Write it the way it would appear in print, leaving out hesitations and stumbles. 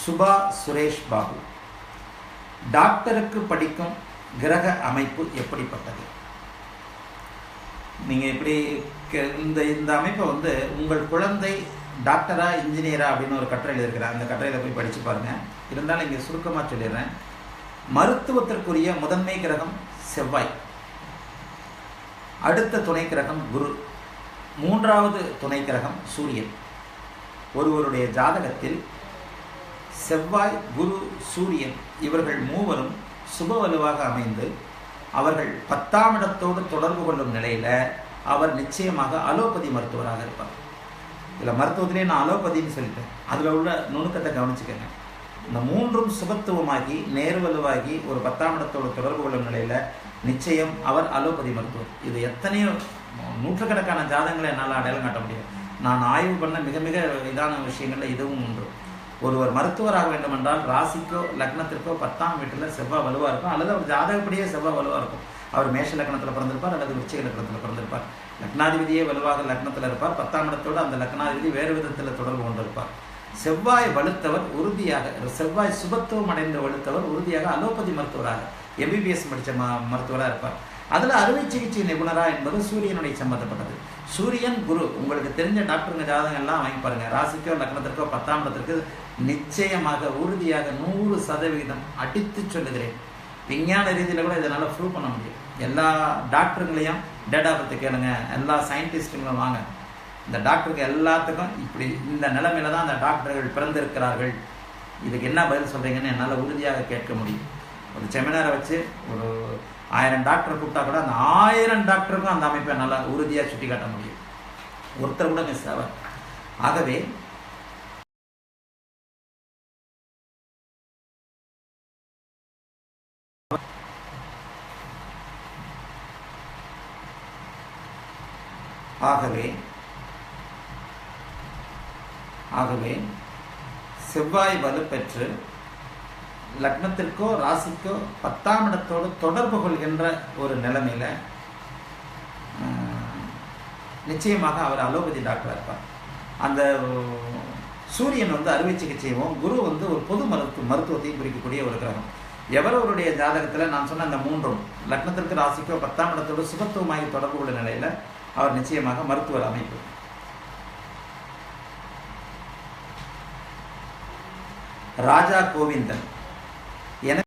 சுபா சுரேஷ் பாபு. டாக்டருக்கு படிக்கும் கிரக அமைப்பு எப்படிப்பட்டது? நீங்கள் இப்படி இந்த அமைப்பை உங்கள் குழந்தை டாக்டரா இன்ஜினியரா அப்படின்னு ஒரு கட்டுரை எழுதியிருக்கிறேன். அந்த கட்டுரையில் போய் படித்து பாருங்கள். இருந்தாலும் இங்கே சுருக்கமாக சொல்லிடுறேன். மருத்துவத்திற்குரிய முதன்மை கிரகம் செவ்வாய், அடுத்த துணை கிரகம் குரு, மூன்றாவது துணை கிரகம் சூரியன். ஒருவருடைய ஜாதகத்தில் செவ்வாய், குரு, சூரியன் இவர்கள் மூவரும் சுபவலுவாக அமைந்து அவர்கள் 10ஆம் இடத்தோடு தொடர்பு கொள்ளும் நிலையில் அவர் நிச்சயமாக அலோபதி மருத்துவராக இருப்பார். இதில் மருத்துவத்திலே நான் அலோபதின்னு சொல்லிட்டேன். அதில் உள்ள நுணுக்கத்தை கவனிச்சுக்கங்க. இந்த மூன்றும் சுபத்துவமாகி நேர்வலுவாகி ஒரு 10ஆம் இடத்தோடு தொடர்பு கொள்ளும் நிலையில் நிச்சயம் அவர் அலோபதி மருத்துவர். இது எத்தனையோ நூற்றுக்கணக்கான ஜாதகங்களை என்னால் அடையாளம் காட்ட முடியும். நான் ஆய்வு பண்ண மிக மிக இதான விஷயங்களில் இதுவும் ஒன்று. ஒருவர் மருத்துவராக வேண்டுமென்றால் ராசிக்கோ லக்னத்திற்கோ 10ஆம் வீட்டில் செவ்வாய் வலுவாக இருக்கும், அல்லது அவர் ஜாதகப்படியே செவ்வாய் வலுவாக இருக்கும். அவர் மேஷ லக்னத்தில் பிறந்திருப்பார் அல்லது விருச்சிக லக்னத்தில் பிறந்திருப்பார். லக்னாதிபதியே வலுவாக லக்னத்தில் இருப்பார். 10ஆம் இடத்தோடு அந்த லக்னாதிபதி வேறு விதத்தில் தொடர்பு கொண்டிருப்பார். செவ்வாய் வலுத்தவர் உறுதியாக, செவ்வாய் சுபத்துவம் அடைந்த வலுத்தவர் உறுதியாக அலோபதி மருத்துவராக எம்பிபிஎஸ் படித்த மருத்துவராக இருப்பார். அதில் அறுவை சிகிச்சை நிபுணராக என்பது சூரியனுடைய சம்பந்தப்பட்டது. சூரியன் குரு உங்களுக்கு தெரிஞ்ச டாக்டருங்க ஜாதகம் எல்லாம் வாங்கி பாருங்கள். ராசிக்கோ லக்னத்திற்கோ 10ஆம் இடத்திற்கு நிச்சயமாக உறுதியாக 100% அடித்து சொல்லுகிறேன். விஞ்ஞான ரீதியில் கூட இதனால் ப்ரூவ் பண்ண முடியும். எல்லா டாக்டருங்களையும் டேட்டா பற்றி கேளுங்க, எல்லா சயின்டிஸ்ட்டுங்களும் வாங்க. இந்த டாக்டருக்கு எல்லாத்துக்கும் இப்படி இந்த நிலைமையில தான் அந்த டாக்டர்கள் பிறந்திருக்கிறார்கள். இதுக்கு என்ன பதில் சொல்கிறீங்கன்னு என்னால் உறுதியாக கேட்க முடியும். ஒரு செமினாரை வச்சு ஒரு 1000 டாக்டர் கூப்பிட்டா கூட அந்த 1000 டாக்டருக்கும் அந்த அமைப்பை நல்லா உறுதியாக சுட்டி காட்ட முடியும். ஒருத்தர் கூட மிஸ் ஆவார். ஆகவே ஆகவே செவ்வாய் வலுப்பெற்று லக்னத்திற்கோ ராசிக்கோ 10ஆம் இடத்தோடு தொடர்பு கொள்கின்ற ஒரு நிலைமையில் நிச்சயமாக அவர் அலோபதி டாக்டராக இருப்பார். அந்த சூரியன் அறுவை சிகிச்சையும், குரு ஒரு பொது மருத்துவத்தையும் குறிக்கக்கூடிய ஒரு கிரகம். எவரவருடைய ஜாதகத்தில் நான் சொன்ன அந்த மூன்றும் லக்னத்திற்கு ராசிக்கோ 10ஆம் இடத்தோடு சுபத்துவமாகி தொடர்பு உள்ள நிலையில் அவர் நிச்சயமாக மருத்துவர் அமைப்பு. ராஜா கோவிந்தன்